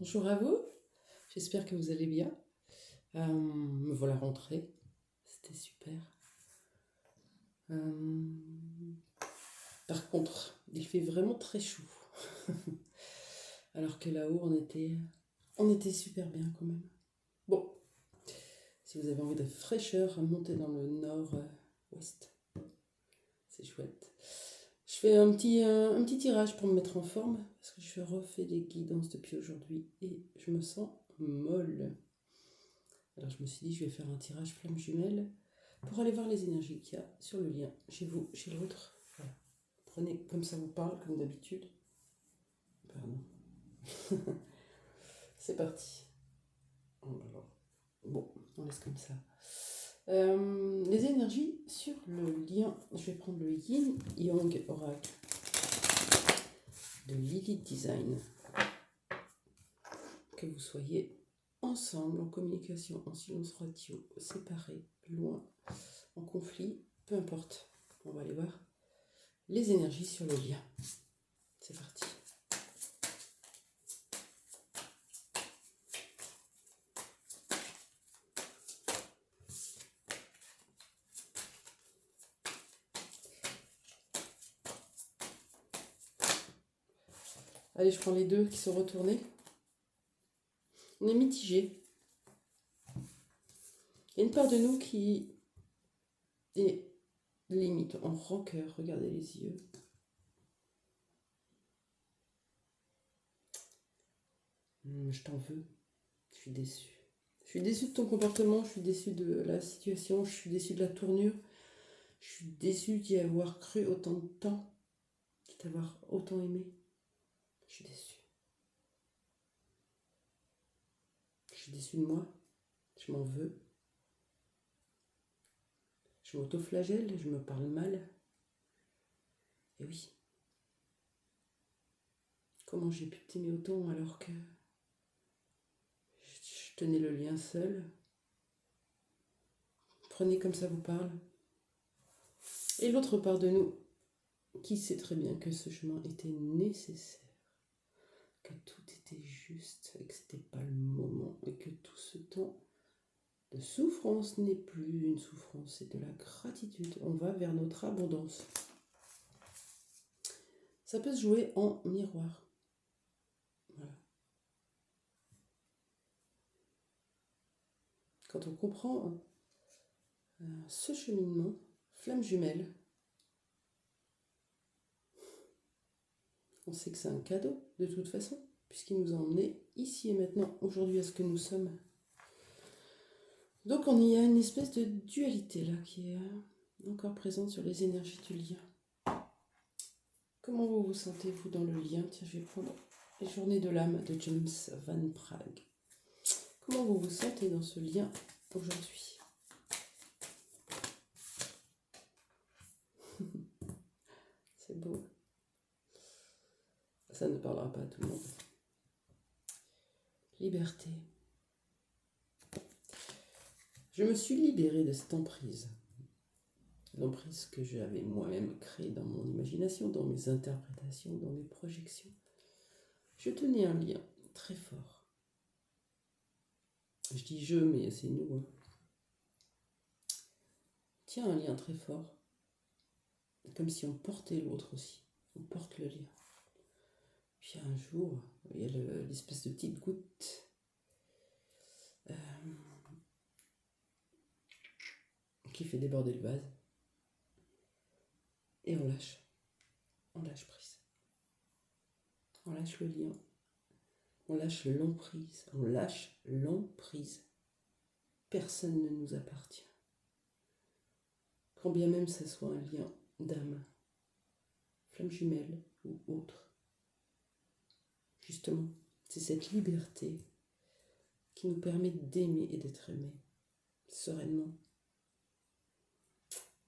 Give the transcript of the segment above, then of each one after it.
Bonjour à vous, j'espère que vous allez bien. Me voilà rentrée, c'était super. Par contre, il fait vraiment très chaud. Alors que là-haut, on était super bien quand même. Bon, si vous avez envie de fraîcheur, montez dans le nord-ouest. C'est chouette. Je fais un petit tirage pour me mettre en forme, parce que je refais des guidances depuis aujourd'hui et je me sens molle. Alors je me suis dit, je vais faire un tirage flamme jumelle pour aller voir les énergies qu'il y a sur le lien, chez vous, chez l'autre. Voilà. Prenez comme ça vous parle, comme d'habitude. Pardon. C'est parti. Alors, bon, on laisse comme ça. Les énergies sur le lien. Je vais prendre le Yin Yang Oracle de Lilith Design. Que vous soyez ensemble, en communication, en silence radio, séparés, loin, en conflit, peu importe. On va aller voir les énergies sur le lien. C'est parti. Allez, je prends les deux qui sont retournés. On est mitigé. Il y a une part de nous qui est limite en rancœur. Regardez les yeux. Je t'en veux. Je suis déçue. Je suis déçue de ton comportement. Je suis déçue de la situation. Je suis déçue de la tournure. Je suis déçue d'y avoir cru autant de temps. De t'avoir autant aimé. Je suis déçue. Je suis déçue de moi. Je m'en veux. Je m'auto-flagelle. Je me parle mal. Et oui. Comment j'ai pu t'aimer autant alors que je tenais le lien seul. Prenez comme ça vous parle. Et l'autre part de nous qui sait très bien que ce chemin était nécessaire, que tout était juste et que c'était pas le moment et que tout ce temps de souffrance n'est plus une souffrance, c'est de la gratitude. On va vers notre abondance. Ça peut se jouer en miroir. Voilà. Quand on comprend ce cheminement, flamme jumelle, on sait que c'est un cadeau de toute façon, puisqu'il nous a emmenés ici et maintenant, aujourd'hui, à ce que nous sommes. Donc on y a une espèce de dualité là qui est encore présente sur les énergies du lien. Comment vous vous sentez-vous dans le lien? Tiens, je vais prendre les journées de l'âme de James Van Praagh. Comment vous vous sentez dans ce lien aujourd'hui? C'est beau. Ça ne parlera pas à tout le monde. Liberté. Je me suis libérée de cette emprise. L'emprise que j'avais moi-même créée dans mon imagination, dans mes interprétations, dans mes projections. Je tenais un lien très fort. Je dis je, mais c'est nous. Hein. Tiens, un lien très fort. Comme si on portait l'autre aussi. On porte le lien. Puis un jour, il y a l'espèce de petite goutte qui fait déborder le vase. Et on lâche. On lâche prise. On lâche le lien. On lâche l'emprise. On lâche l'emprise. Personne ne nous appartient. Quand bien même ce soit un lien d'âme, flamme jumelle ou autre. Justement, c'est cette liberté qui nous permet d'aimer et d'être aimé sereinement.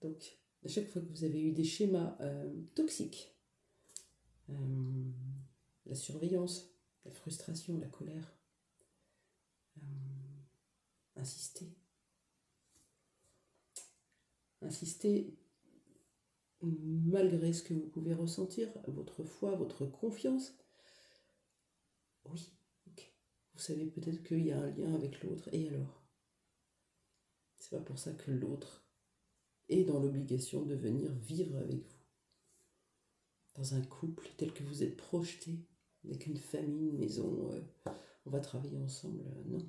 Donc, à chaque fois que vous avez eu des schémas toxiques, la surveillance, la frustration, la colère, insister malgré ce que vous pouvez ressentir, votre foi, votre confiance. Oui, ok. savez peut-être qu'il y a un lien avec l'autre, et alors? C'est pas pour ça que l'autre est dans l'obligation de venir vivre avec vous. Dans un couple tel que vous êtes projeté, avec une famille, une maison, on va travailler ensemble, non.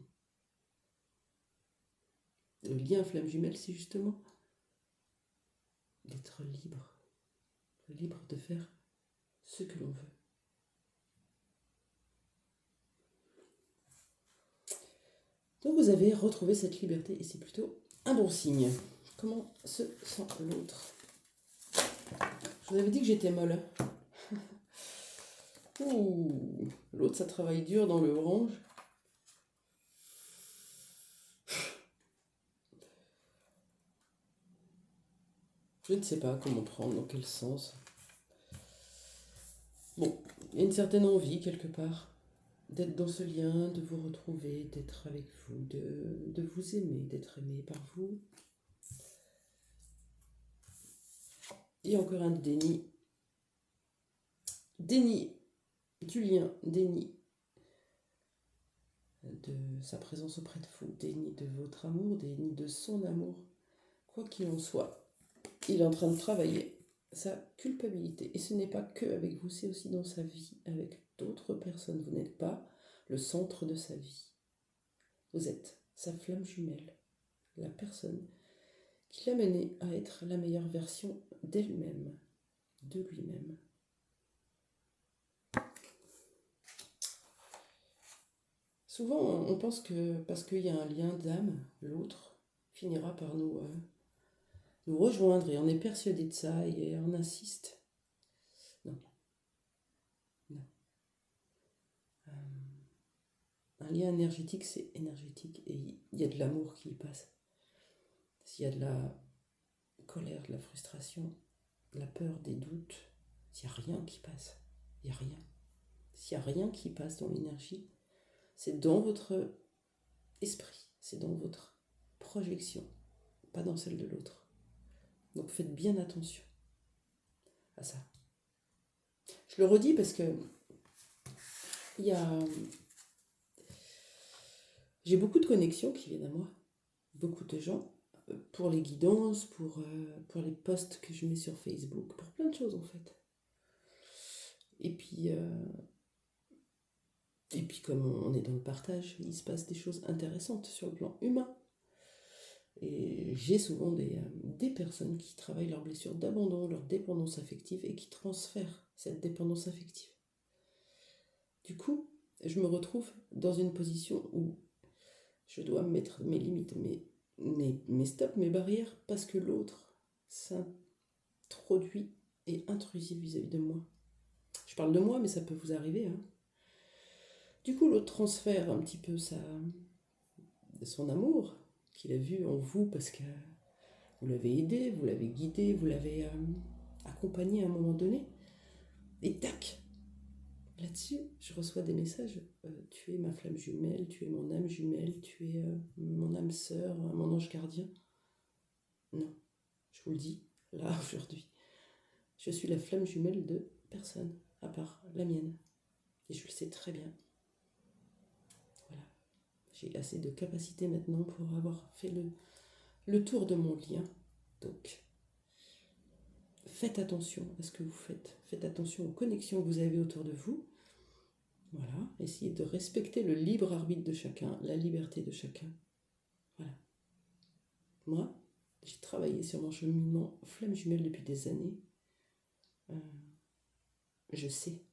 Le lien flamme jumelle, c'est justement d'être libre, libre de faire ce que l'on veut. Donc vous avez retrouvé cette liberté et c'est plutôt un bon signe. Comment se sent l'autre? Je vous avais dit que j'étais molle. Ouh, l'autre ça travaille dur dans le orange. Je ne sais pas comment prendre, dans quel sens. Bon, il y a une certaine envie quelque part d'être dans ce lien, de vous retrouver, d'être avec vous, de vous aimer, d'être aimé par vous. Et encore un déni. Déni du lien, déni de sa présence auprès de vous, déni de votre amour, déni de son amour. Quoi qu'il en soit, il est en train de travailler sa culpabilité. Et ce n'est pas que avec vous, c'est aussi dans sa vie, avec d'autres personnes. Vous n'êtes pas le centre de sa vie. Vous êtes sa flamme jumelle, la personne qui l'a mené à être la meilleure version d'elle-même, de lui-même. Souvent, on pense que parce qu'il y a un lien d'âme, l'autre finira par nous rejoindre et on est persuadé de ça et on insiste. Non, non. Un lien énergétique, c'est énergétique et il y a de l'amour qui y passe. S'il y a de la colère, de la frustration, de la peur, des doutes, s'il n'y a rien qui passe, il n'y a rien. S'il n'y a rien qui passe dans l'énergie, c'est dans votre esprit, c'est dans votre projection, pas dans celle de l'autre. Donc faites bien attention à ça. Je le redis parce que j'ai beaucoup de connexions qui viennent à moi, beaucoup de gens, pour les guidances, pour les posts que je mets sur Facebook, pour plein de choses en fait. Et puis comme on est dans le partage, il se passe des choses intéressantes sur le plan humain. Et j'ai souvent des personnes qui travaillent leurs blessures d'abandon, leur dépendance affective et qui transfèrent cette dépendance affective. Du coup, je me retrouve dans une position où je dois mettre mes limites, mes stops, mes barrières, parce que l'autre s'introduit et intrusif vis-à-vis de moi. Je parle de moi, mais ça peut vous arriver. Hein. Du coup, l'autre transfère un petit peu son amour qu'il a vu en vous parce que vous l'avez aidé, vous l'avez guidé, vous l'avez accompagné à un moment donné. Et tac, là-dessus, je reçois des messages. Tu es ma flamme jumelle, tu es mon âme jumelle, tu es mon âme sœur, mon ange gardien. Non, je vous le dis, là, aujourd'hui, je suis la flamme jumelle de personne, à part la mienne. Et je le sais très bien. Voilà. J'ai assez de capacité maintenant pour avoir fait le tour de mon lien. Donc, faites attention à ce que vous faites. Faites attention aux connexions que vous avez autour de vous. Voilà. Essayez de respecter le libre arbitre de chacun, la liberté de chacun. Voilà. Moi, j'ai travaillé sur mon cheminement flamme jumelle depuis des années. Je sais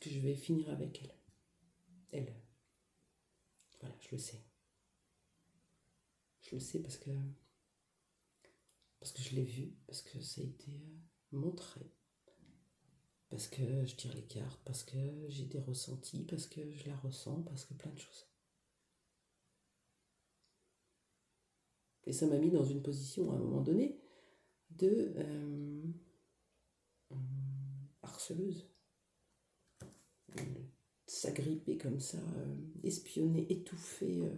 que je vais finir avec elle. Elle. Voilà, je le sais. Je le sais parce que je l'ai vu, parce que ça a été montré, parce que je tire les cartes, parce que j'ai des ressentis, parce que je la ressens, parce que plein de choses. Et ça m'a mis dans une position à un moment donné de harceleuse. S'agripper comme ça, espionner, étouffer,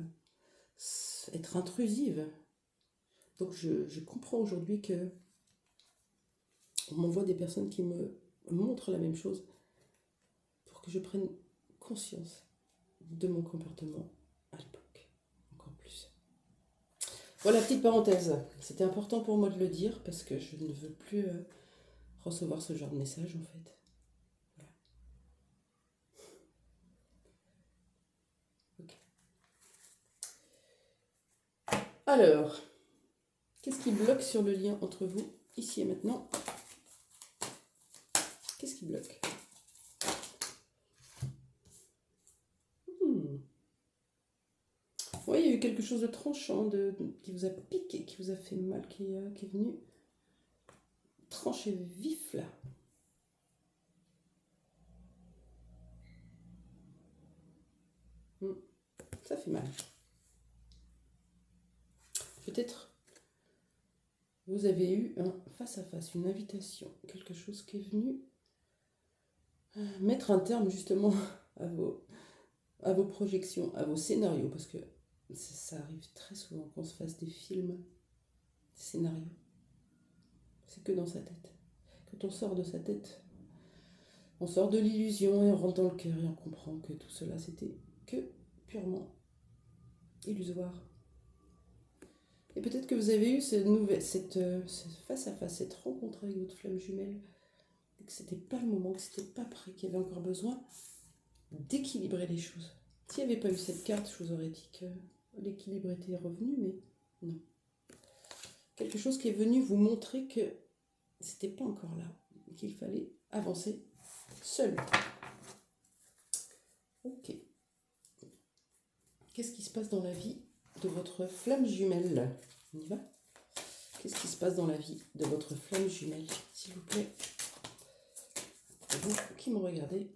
être intrusive. Donc je comprends aujourd'hui que on m'envoie des personnes qui me montrent la même chose pour que je prenne conscience de mon comportement à l'époque, encore plus. Voilà, petite parenthèse. C'était important pour moi de le dire parce que je ne veux plus recevoir ce genre de message en fait. Voilà. Ok. Alors, qu'est-ce qui bloque sur le lien entre vous, ici et maintenant? Qu'est-ce qui bloque? Oui, il y a eu quelque chose de tranchant, qui vous a piqué, qui vous a fait mal, qui est venu trancher vif là. Ça fait mal. Peut-être vous avez eu un face-à-face, une invitation, quelque chose qui est venu mettre un terme justement à vos projections, à vos scénarios, parce que ça arrive très souvent qu'on se fasse des films, des scénarios. C'est que dans sa tête. Quand on sort de sa tête, on sort de l'illusion et on rentre dans le cœur et on comprend que tout cela c'était que purement illusoire. Et peut-être que vous avez eu cette face-à-face, cette rencontre avec votre flamme jumelle, et que c'était pas le moment, que c'était pas prêt, qu'il y avait encore besoin d'équilibrer les choses. S'il n'y avait pas eu cette carte, je vous aurais dit que l'équilibre était revenu, mais non. Quelque chose qui est venu vous montrer que c'était pas encore là, qu'il fallait avancer seul. Ok. Qu'est-ce qui se passe dans la vie de votre flamme jumelle? On y va? Qu'est-ce qui se passe dans la vie de votre flamme jumelle, s'il vous plaît? Vous qui me regardez,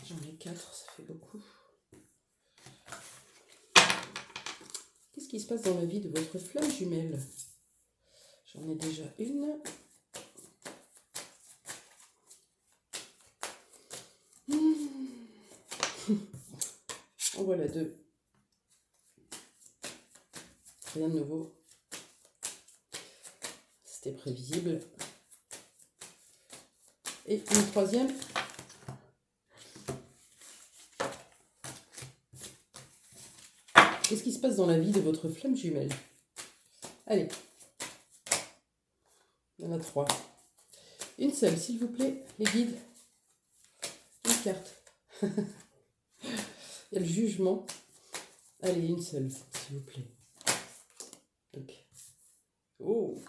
j'en ai 4, ça fait beaucoup. Qu'est-ce qui se passe dans la vie de votre flamme jumelle? J'en ai déjà une. En voilà 2. Rien de nouveau. C'était prévisible. Et une 3e. Qu'est-ce qui se passe dans la vie de votre flamme jumelle? Allez. Il y en a 3. Une seule, s'il vous plaît, les guides. Une carte. Il y a le jugement. Allez, une seule, s'il vous plaît. Ok. Oh,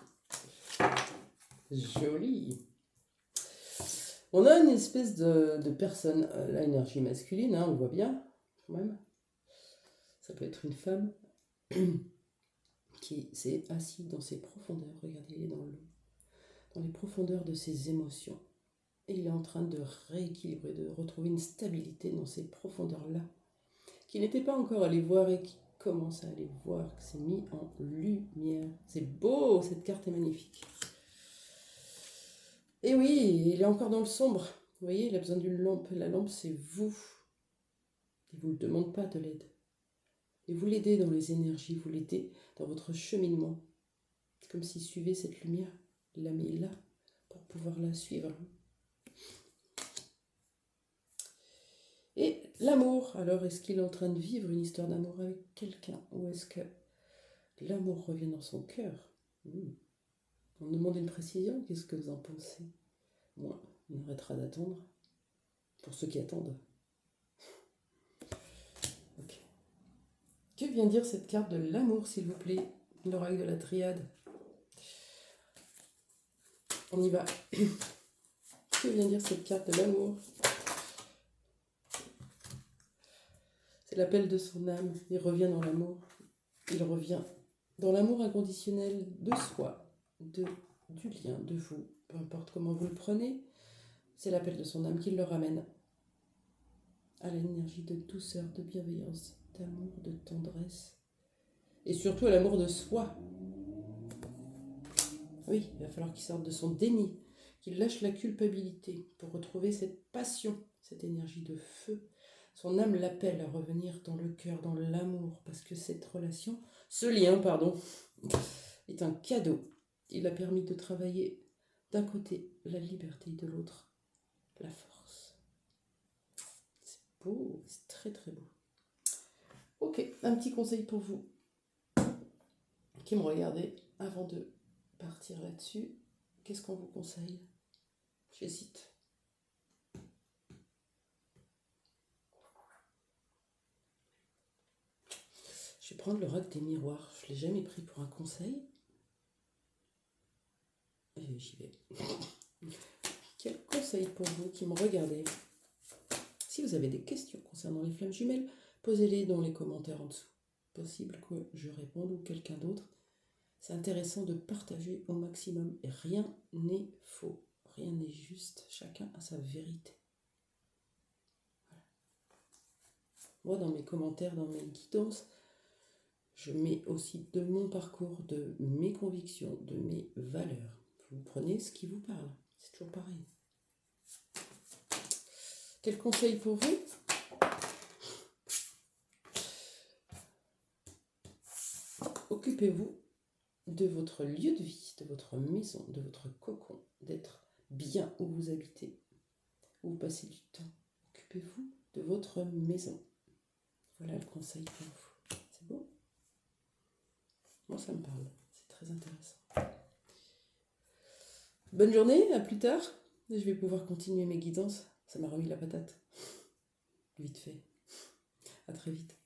joli. On a une espèce de personne, là, énergie masculine, hein, on le voit bien, quand même. Ça peut être une femme qui s'est assise dans ses profondeurs. Regardez, il est dans les profondeurs de ses émotions. Et il est en train de rééquilibrer, de retrouver une stabilité dans ces profondeurs-là, qu'il n'était pas encore allé voir et qui commence à aller voir, que c'est mis en lumière. C'est beau, cette carte est magnifique. Et oui, il est encore dans le sombre. Vous voyez, il a besoin d'une lampe. La lampe, c'est vous. Il ne vous demande pas de l'aide. Et vous l'aidez dans les énergies, vous l'aidez dans votre cheminement. C'est comme s'il suivait cette lumière. Il l'a mis là pour pouvoir la suivre. Et l'amour, alors est-ce qu'il est en train de vivre une histoire d'amour avec quelqu'un? Ou est-ce que l'amour revient dans son cœur? On me demande une précision, qu'est-ce que vous en pensez? Bon, on arrêtera d'attendre, pour ceux qui attendent. Ok. Que vient dire cette carte de l'amour, s'il vous plaît? L'oracle de la triade. On y va. Que vient dire cette carte de l'amour? C'est l'appel de son âme. Il revient dans l'amour. Il revient dans l'amour inconditionnel de soi, du lien, de vous. Peu importe comment vous le prenez, c'est l'appel de son âme qui le ramène à l'énergie de douceur, de bienveillance, d'amour, de tendresse. Et surtout à l'amour de soi. Oui, il va falloir qu'il sorte de son déni, qu'il lâche la culpabilité pour retrouver cette passion, cette énergie de feu. Son âme l'appelle à revenir dans le cœur, dans l'amour, parce que cette relation, ce lien, est un cadeau. Il a permis de travailler d'un côté la liberté, de l'autre la force. beau, c'est très très beau. Ok, un petit conseil pour vous qui me regardez avant de partir là-dessus. Qu'est-ce qu'on vous conseille? J'hésite. Je vais prendre l'oracle des miroirs. Je ne l'ai jamais pris pour un conseil. Et j'y vais. Quel conseil pour vous qui me regardez? Si vous avez des questions concernant les flammes jumelles, posez-les dans les commentaires en dessous. Possible que je réponde ou quelqu'un d'autre. C'est intéressant de partager au maximum. Et rien n'est faux. Rien n'est juste. Chacun a sa vérité. Voilà. Moi, dans mes commentaires, dans mes guidances, je mets aussi de mon parcours, de mes convictions, de mes valeurs. Vous prenez ce qui vous parle. C'est toujours pareil. Quel conseil pour vous? Occupez-vous de votre lieu de vie, de votre maison, de votre cocon, d'être bien où vous habitez, où vous passez du temps. Occupez-vous de votre maison. Voilà le conseil pour vous. C'est beau? Moi, ça me parle. C'est très intéressant. Bonne journée, à plus tard. Je vais pouvoir continuer mes guidances. Ça m'a remis la patate. Vite fait. À très vite.